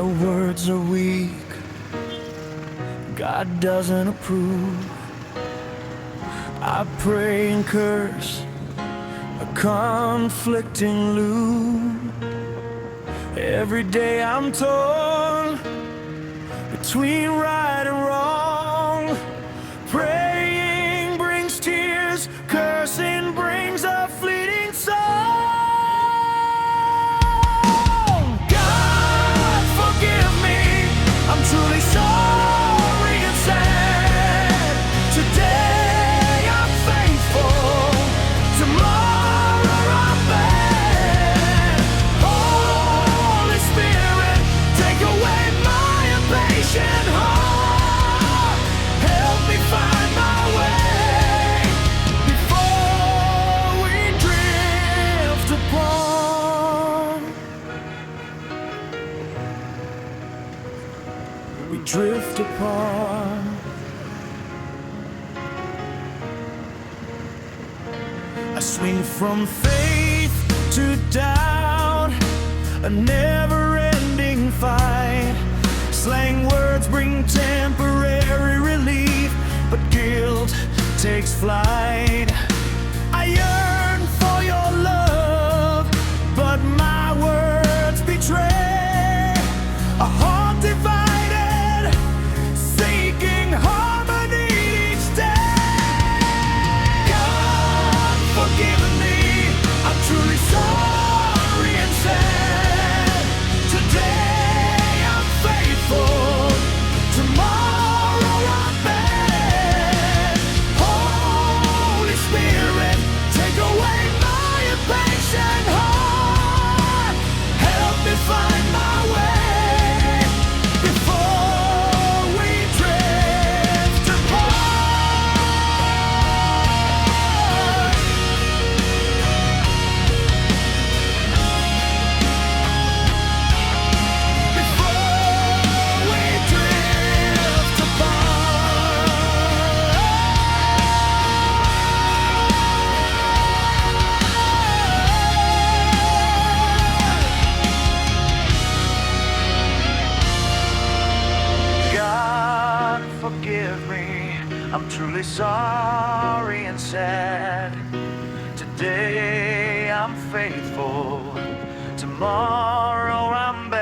My words are weak, God doesn't approve. I pray and curse a conflicting loop. Every day I'm torn between right and wrong. Praying brings tears, cursing brings a fleeting song. God, forgive me, I'm truly sorry and sad. Today I'm faithful, tomorrow I'm bad. Holy Spirit, take away my impatient heart. Help me find my way before we drift apart. We drift apart. I swing from faith to doubt, a never-ending fight. Slang words bring temporary relief, but guilt takes flight. I yearn for your love, but my words betray a heart divided, seeking harmony each day. God, forgive me, I'm truly sorry and sad. Today I'm faithful, tomorrow I'm bad. Holy Spirit, take away my impatient heart. Help me find my way before we drift apart. Before we drift apart. God, forgive me, I'm truly sorry and sad. Today I'm faithful, tomorrow I'm bad.